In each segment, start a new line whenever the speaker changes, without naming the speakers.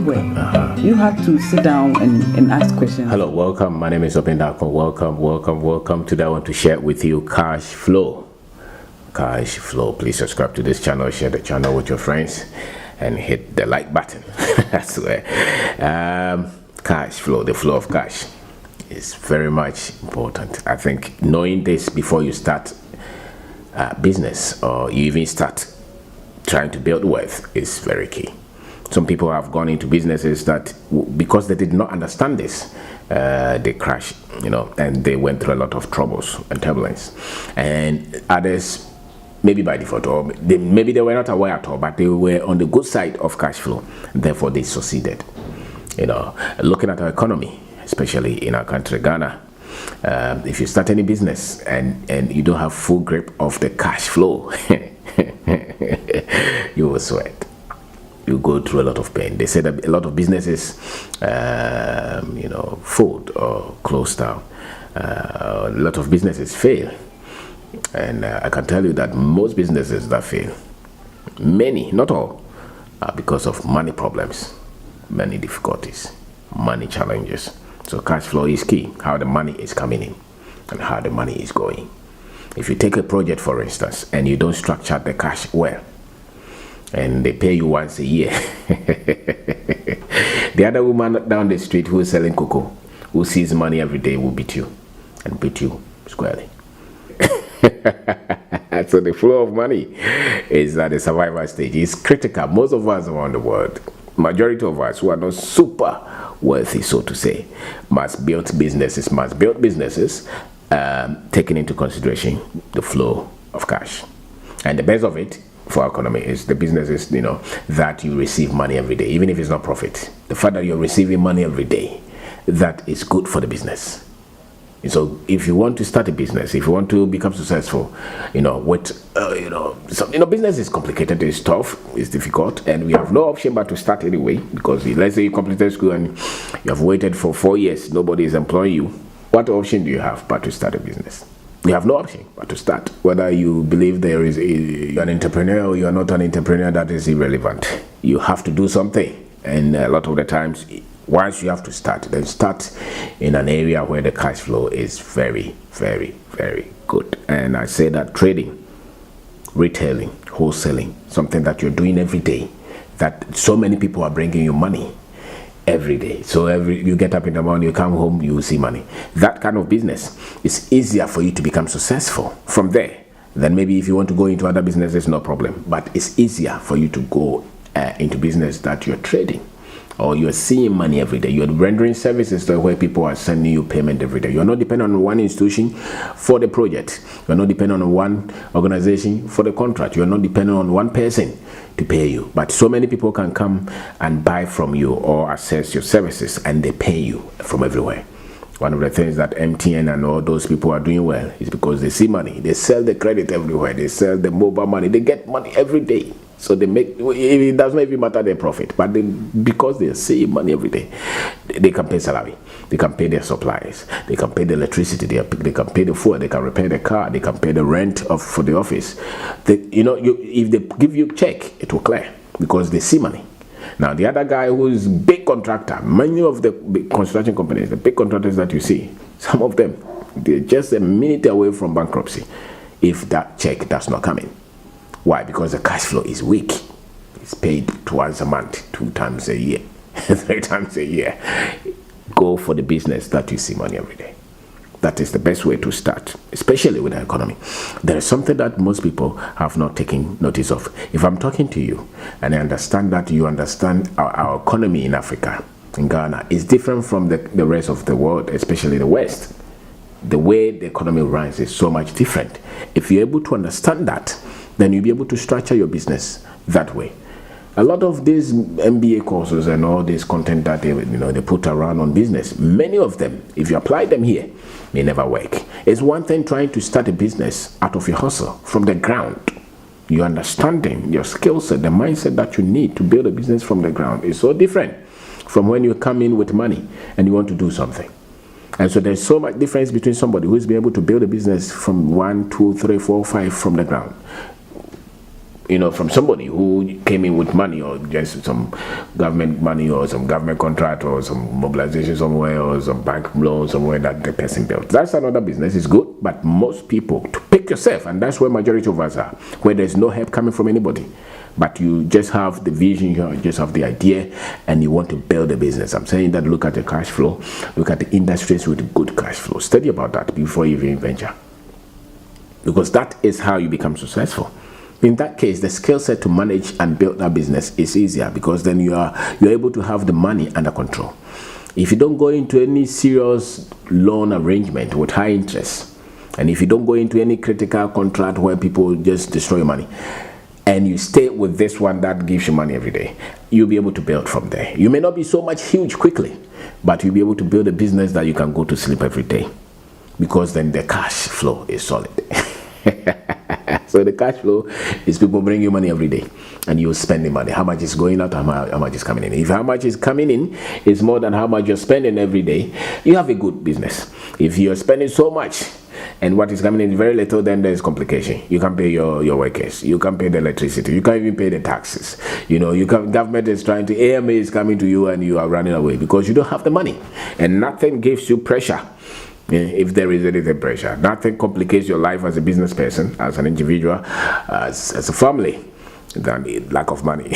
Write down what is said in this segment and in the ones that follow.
everywhere. You have to sit down and ask questions.
Hello, welcome. My name is Obeng Darko. Welcome. Today I want to share with you cash flow. Cash flow. Please subscribe to this channel, share the channel with your friends, and hit the like button. I swear. Cash flow, the flow of cash, is very much important. I think knowing this before you start business, or you even start trying to build wealth, is very key. Some people have gone into businesses that, because they did not understand this, they crashed, and they went through a lot of troubles and turbulence. And others, maybe by default, or maybe they were not aware at all, but they were on the good side of cash flow. Therefore, they succeeded. Looking at our economy, especially in our country, Ghana, if you start any business and you don't have full grip of the cash flow, you will sweat. You go through a lot of pain. They say that a lot of businesses, fold or close down. A lot of businesses fail. And I can tell you that most businesses that fail, many, not all, are because of money problems, money difficulties, money challenges. So cash flow is key, how the money is coming in and how the money is going. If you take a project, for instance, and you don't structure the cash well, and they pay you once a year, the other woman down the street who is selling cocoa, who sees money every day, will beat you, and beat you squarely. So the flow of money is at the survival stage. It's critical. Most of us around the world, majority of us who are not super wealthy, so to say, must build businesses, taking into consideration the flow of cash. And the best of it for our economy is the businesses, that you receive money every day, even if it's not profit. The fact that you're receiving money every day, that is good for the business. So if you want to start a business, if you want to become successful, business is complicated, it's tough, it's difficult, and we have no option but to start anyway. Because let's say you completed school and you have waited for 4 years, nobody is employing you. What option do you have but to start a business? You have no option but to start. Whether you believe you're an entrepreneur or you're not an entrepreneur, that is irrelevant. You have to do something, and a lot of the times, once you have to start, then start in an area where the cash flow is very, very, very good. And I say that trading, retailing, wholesaling, something that you're doing every day, that so many people are bringing you money every day. So you get up in the morning, you come home, you will see money. That kind of business is easier for you to become successful from there. Then maybe if you want to go into other businesses, no problem. But it's easier for you to go into business that you're trading, or you're seeing money every day. You're rendering services where people are sending you payment every day. You're not dependent on one institution for the project. You're not dependent on one organization for the contract. You're not dependent on one person to pay you. But so many people can come and buy from you or access your services, and they pay you from everywhere. One of the things that MTN and all those people are doing well is because they see money. They sell the credit everywhere. They sell the mobile money. They get money every day. So they make, it doesn't even matter their profit, but because they see money every day, they can pay salary, they can pay their supplies, they can pay the electricity, they can pay the food, they can repair the car, they can pay the rent for the office. If they give you a check, it will clear because they see money. Now the other guy who is big contractor, many of the big construction companies, the big contractors that you see, some of them, they're just a minute away from bankruptcy if that check does not come in. Why? Because the cash flow is weak. It's paid once a month, 2 times a year, 3 times a year. Go for the business that you see money every day. That is the best way to start, especially with the economy. There is something that most people have not taken notice of. If I'm talking to you and I understand that you understand our economy in Africa, in Ghana, is different from the rest of the world, especially the West. The way the economy runs is so much different. If you're able to understand that, then you'll be able to structure your business that way. A lot of these MBA courses and all this content that they put around on business, many of them, if you apply them here, may never work. It's one thing trying to start a business out of your hustle from the ground. Your understanding, your skill set, the mindset that you need to build a business from the ground is so different from when you come in with money and you want to do something. And so there's so much difference between somebody who's been able to build a business from 1, 2, 3, 4, 5 from the ground. from somebody who came in with money, or just some government money, or some government contract, or some mobilization somewhere, or some bank loan somewhere that the person built. That's another business. It's good, but most people, to pick yourself, and that's where majority of us are, where there's no help coming from anybody, but you just have the vision, you just have the idea, and you want to build a business. I'm saying that look at the cash flow, look at the industries with good cash flow. Study about that before you even venture, because that is how you become successful. In that case, the skill set to manage and build that business is easier, because then you're able to have the money under control. If you don't go into any serious loan arrangement with high interest, and if you don't go into any critical contract where people just destroy your money, and you stay with this one that gives you money every day, you'll be able to build from there. You may not be so much huge quickly, but you'll be able to build a business that you can go to sleep every day, because then the cash flow is solid. So the cash flow is people bring you money every day, and you're spending money. How much is going out, how much is coming in. If how much is coming in is more than how much you're spending every day, you have a good business. If you're spending so much and what is coming in very little, then there's complication. You can't pay your workers, you can't pay the electricity, you can't even pay the taxes. Government is trying to, AMA is coming to you, and you are running away because you don't have the money, and nothing gives you pressure. If there is anything pressure, nothing complicates your life as a business person, as an individual, as a family, than the lack of money.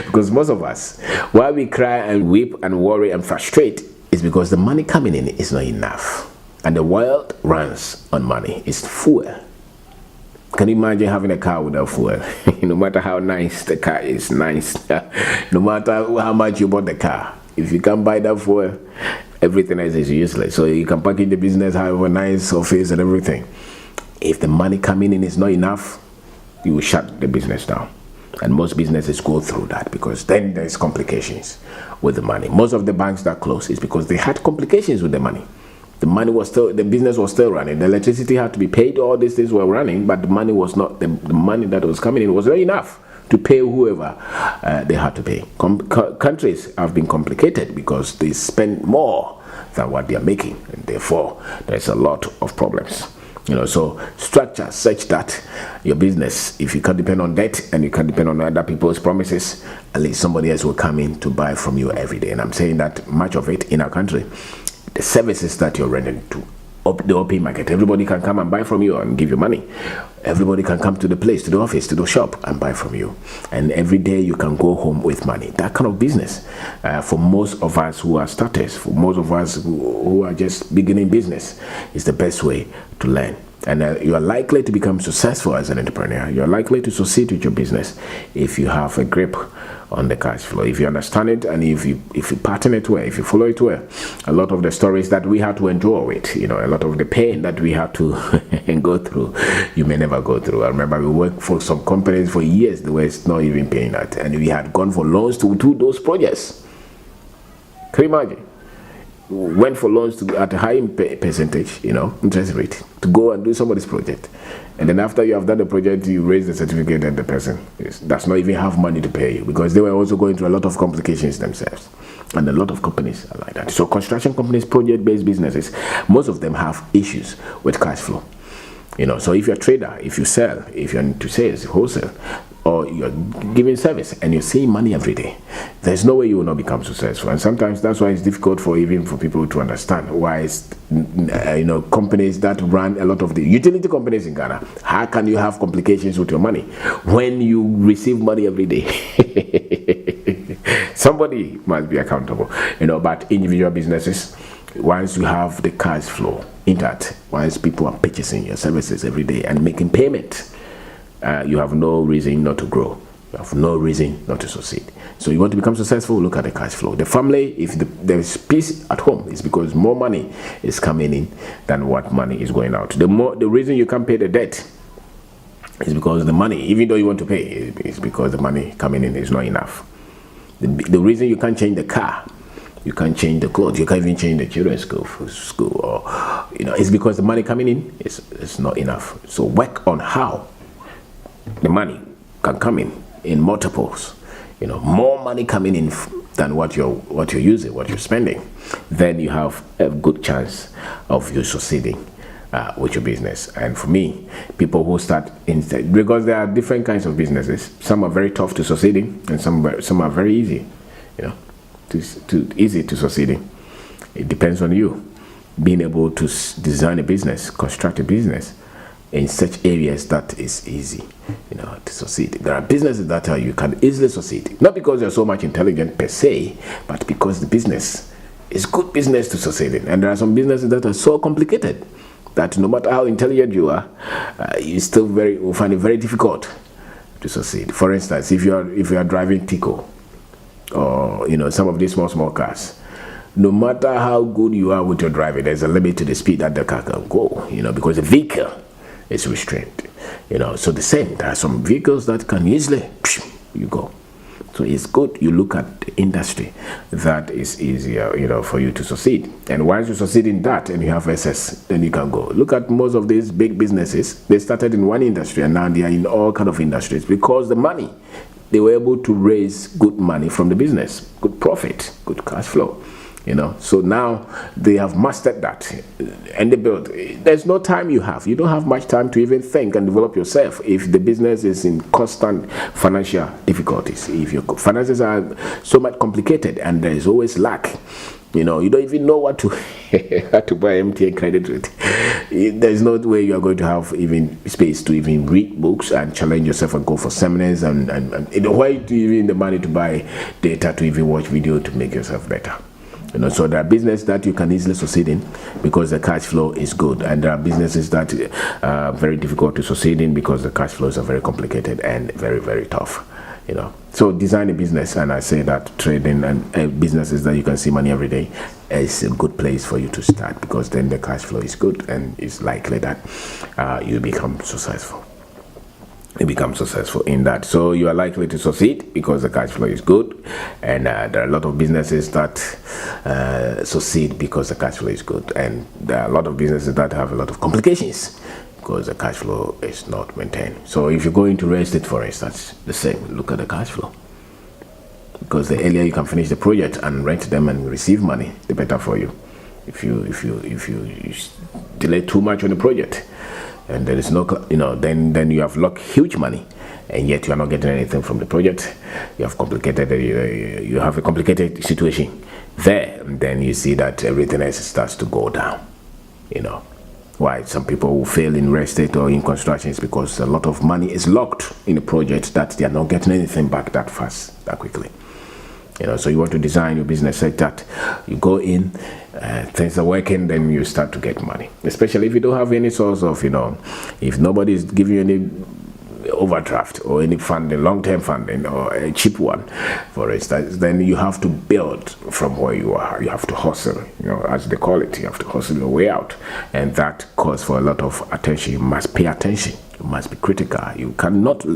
Because most of us, why we cry and weep and worry and frustrate, is because the money coming in is not enough, and the world runs on money. It's fuel. Can you imagine having a car without fuel? No matter how nice the car is, no matter how much you bought the car, if you can't buy that fuel, everything else is useless. So you can package the business, have a nice office and everything. If the money coming in is not enough, you will shut the business down. And most businesses go through that, because then there's complications with the money. Most of the banks that close is because they had complications with the money. The business was still running. The electricity had to be paid. All these things were running, but the money was not, the money that was coming in was not enough to pay whoever they had to pay. Countries have been complicated because they spend more than what they are making, and therefore there's a lot of problems. So structure such that your business, if you can depend on debt and you can depend on other people's promises, at least somebody else will come in to buy from you every day. And I'm saying that much of it in our country, the services that you're rendering to the open market, everybody can come and buy from you and give you money. Everybody can come to the place, to the office, to the shop and buy from you, and every day you can go home with money. That kind of business, for most of us who are starters, for most of us who are just beginning business, is the best way to learn. And you are likely to become successful as an entrepreneur. You are likely to succeed with your business if you have a grip on the cash flow. If you understand it, and if you pattern it well, if you follow it well, a lot of the stories that we had to endure with, a lot of the pain that we had to go through, you may never go through. I remember we worked for some companies for years, they were not even paying that, and we had gone for loans to do those projects. Can you imagine? Went for loans at a high percentage, interest rate, to go and do somebody's project. And then after you have done the project, you raise the certificate, and the person does not even have money to pay you, because they were also going through a lot of complications themselves. And a lot of companies are like that. So construction companies, project-based businesses, most of them have issues with cash flow. So if you're a trader, if you sell, if you're into sales, wholesale, or you're giving service and you're seeing money every day, there's no way you will not become successful. And sometimes that's why it's difficult for people to understand why it's, companies that run a lot of the utility companies in Ghana, how can you have complications with your money when you receive money every day? Somebody must be accountable, but individual businesses, once you have the cash flow intact, once people are purchasing your services every day and making payment, you have no reason not to grow. You have no reason not to succeed. So you want to become successful, look at the cash flow. The family, if there is peace at home, it's because more money is coming in than what money is going out. The reason you can't pay the debt is because the money, even though you want to pay, is because the money coming in is not enough. The reason you can't change the car, you can't change the clothes, you can't even change the children's school, or it's because the money coming in is not enough. So work on how the money can come in multiples, more money coming in than what you're using, what you're spending. Then you have a good chance of you succeeding with your business. And for me, people who start instead, because there are different kinds of businesses. Some are very tough to succeed in, and some are very easy, easy to succeed in. It depends on you being able to design a business, construct a business in such areas that is easy, to succeed. There are businesses that you can easily succeed, not because you're so much intelligent per se, but because the business is good business to succeed in. And there are some businesses that are so complicated that no matter how intelligent you are, you still will find it very difficult to succeed. For instance, if you are driving Tico or some of these small cars, no matter how good you are with your driving, there's a limit to the speed that the car can go, because the vehicle is restrained. So the same, there are some vehicles that can easily you go. So it's good you look at the industry that is easier, for you to succeed. And once you succeed in that and you have access, then you can go. Look at most of these big businesses. They started in one industry and now they are in all kind of industries because the money, they were able to raise good money from the business, good profit, good cash flow. So now they have mastered that and they build. There's no time you don't have much time to even think and develop yourself if the business is in constant financial difficulties. If your finances are so much complicated and there is always lack, you don't even know what to how to buy MTN credit with. There's no way you are going to have even space to even read books and challenge yourself and go for seminars and why do you even the money to buy data to even watch video to make yourself better? So there are businesses that you can easily succeed in because the cash flow is good, and there are businesses that are very difficult to succeed in because the cash flows are very complicated and very, very tough. So design a business, and I say that trading and businesses that you can see money every day is a good place for you to start because then the cash flow is good and it's likely that you become successful. You become successful in that, so you are likely to succeed because the cash flow is good, and there are a lot of businesses that succeed because the cash flow is good, and there are a lot of businesses that have a lot of complications because the cash flow is not maintained. So if you go into real estate, for instance, the same. Look at the cash flow, because the earlier you can finish the project and rent them and receive money, the better for you. If you delay too much on the project, and there is no, then you have lost huge money, and yet you are not getting anything from the project. You have you have a complicated situation there, and then you see that everything else starts to go down. Why some people who fail in real estate or in construction is because a lot of money is locked in a project that they are not getting anything back that fast, that quickly. So you want to design your business such that you go in, things are working, then you start to get money. Especially if you don't have any source of, if nobody is giving you any overdraft or any funding, long-term funding or a cheap one, for instance, then you have to build from where you are. You have to hustle, as they call it. You have to hustle your way out, and that calls for a lot of attention. You must pay attention. You must be critical. You cannot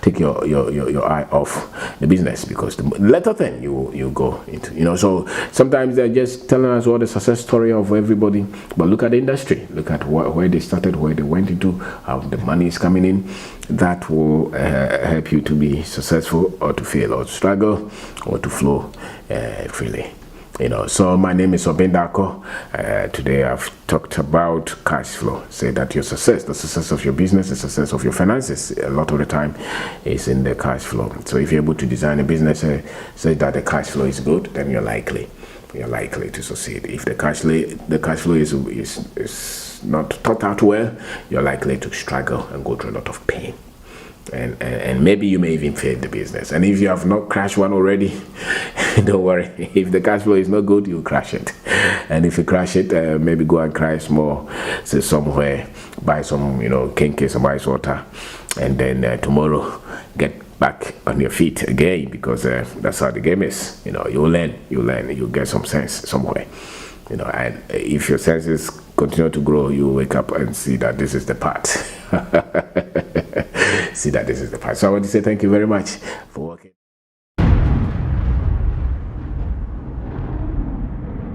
take your eye off the business because the later thing you go into, so sometimes they're just telling us all the success story of everybody, but look at the industry, look at where they started, where they went into, how the money is coming in. That will help you to be successful or to fail or to struggle or to flow freely. So my name is Obeng Darko. Today I've talked about cash flow. Say that your success, the success of your business, the success of your finances, a lot of the time is in the cash flow. So if you're able to design a business, say that the cash flow is good, then you're likely to succeed. If the cash flow is not thought out well, you're likely to struggle and go through a lot of pain. And maybe you may even fail the business. And if you have not crashed one already, don't worry. If the cash flow is not good, you'll crash it. And if you crash it, maybe go and cry small, say somewhere, buy some, kinky, some ice water, and then tomorrow get back on your feet again, because that's how the game is. You'll learn, you'll get some sense somewhere. And if your senses continue to grow, you wake up and see that this is the path. So I want to say thank you very much for